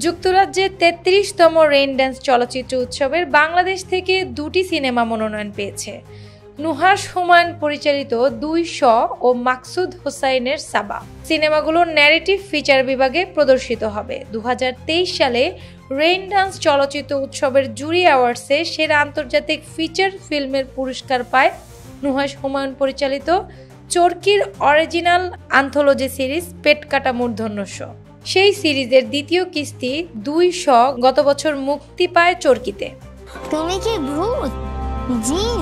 যুক্তরাজ্যে ৩৩তম rain dance চলচ্চিত্র উৎসবের বাংলাদেশ থেকে ২টি সিনেমা মনোনয়ন পেয়েছে। নুহাশ হুমায়ুন পরিচালিত ২ শ ও মাকসুদ হোসাইনের সাবা। সিনেমাগুলো ন্যারেটিভ ফিচার বিভাগে প্রদর্শিত হবে। ২০২৩ সালে রেইন ড্যান্স চলচ্চিত্র উৎসবের জুরি অ্যাওয়ার্ডসে সেরা আন্তর্জাতিক ফিচার ফিল্মের পুরস্কার পায় নুহাশ হুমায়ুন পরিচালিত চরকির অরিজিনাল অ্যান্থোলজি সিরিজ পেট কাটা মূর্ধন্য শ। সেই সিরিজের দ্বিতীয় কিস্তি ২ শ গত বছর মুক্তি পায় চরকিতে। তুমি কি ভূত জিন?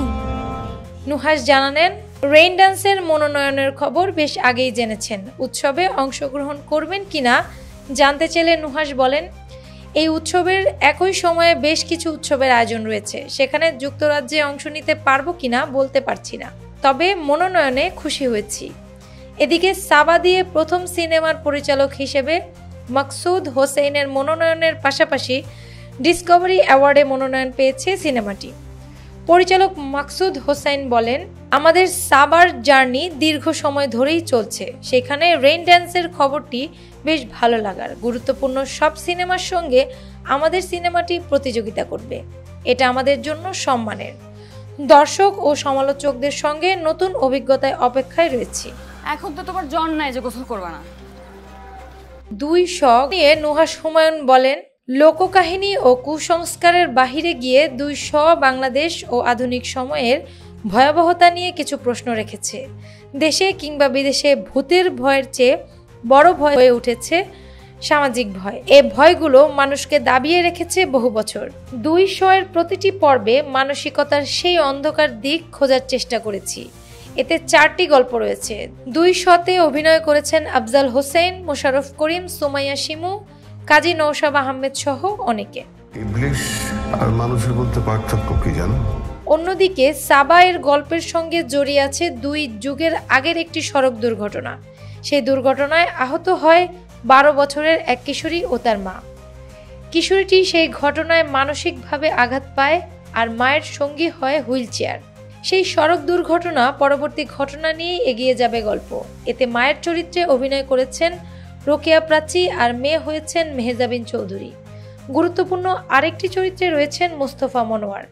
নুহাশ জানালেন, রেইন ড্যান্সের মনোনয়নের খবর বেশ আগেই জেনেছেন। উৎসবে অংশগ্রহণ করবেন কিনা জানতে চাইলে নুহাশ বলেন, এই উৎসবের একই সময়ে বেশ কিছু উৎসবের আয়োজন রয়েছে, সেখানে যুক্তরাজ্যে অংশ নিতে পারবো কিনা বলতে পারছি না, তবে মনোনয়নে খুশি হয়েছি। এদিকে সাবা দিয়ে প্রথম সিনেমার পরিচালক হিসেবে মাকসুদ হোসেইনের মনোনয়নের পাশাপাশি ডিসকভারি অ্যাওয়ার্ডে মনোনয়ন পেয়েছে সিনেমাটি। পরিচালক মাকসুদ হোসেইন বলেন, আমাদের সাবার জার্নি দীর্ঘ সময় ধরেই চলছে, সেখানে রেইন ড্যান্সের খবরটি বেশ ভালো লাগার। গুরুত্বপূর্ণ সব সিনেমার সঙ্গে আমাদের সিনেমাটি প্রতিযোগিতা করবে, এটা আমাদের জন্য সম্মানের। দর্শক ও সমালোচকদের সঙ্গে নতুন অভিজ্ঞতায় অপেক্ষায় রয়েছি। এখন তো তোমার জন নাই যে গোসল করবে না। ২ শ নিয়ে নুহাশ হুমায়ুন বলেন, লোককাহিনী ও কুসংস্কারের বাহিরে গিয়ে ২ শ বাংলাদেশ ও আধুনিক সময়ের ভয়াবহতা নিয়ে কিছু প্রশ্ন রেখেছে। দেশে কিংবা বিদেশে ভূতের ভয়ের চেয়ে বড় ভয় হয়ে উঠেছে সামাজিক ভয়। এই ভয়গুলো মানুষকে দাবিয়ে রেখেছে বহু বছর। ২ শ এর প্রতিটি পর্বে মানসিকতার সেই অন্ধকার দিক খোঁজার চেষ্টা করেছি। এতে ৪টি গল্প রয়েছে। ২ শতে অভিনয় করেছেন আফজাল হোসেন, মোশাররফ করিম, সুমাইয়া শিমু, কাজী নওশাব আহমেদ সহ অনেকে। ইবলিশ আর মানুষের মধ্যে পার্থক্য কি জানো? অন্যদিকে সাবা এর গল্পের সঙ্গে জড়িয়ে আছে ২ যুগের আগের একটি সড়ক দুর্ঘটনা। সেই দুর্ঘটনায় আহত হয় ১২ বছরের এক কিশোরী ও তার মা। কিশোরীটি সেই ঘটনায় মানসিকভাবে আঘাত পায় আর মায়ের সঙ্গী হয় হুইল চেয়ার। সেই সড়ক দুর্ঘটনা পরবর্তী ঘটনা নিয়ে এগিয়ে যাবে গল্প। এতে মায়ের চরিত্রে অভিনয় করেছেন রোকেয়া প্রাচী আর মেয়ে হয়েছেন মেহজাবিন চৌধুরী। গুরুত্বপূর্ণ আরেকটি চরিত্রে রয়েছেন মোস্তফা মনোয়ার।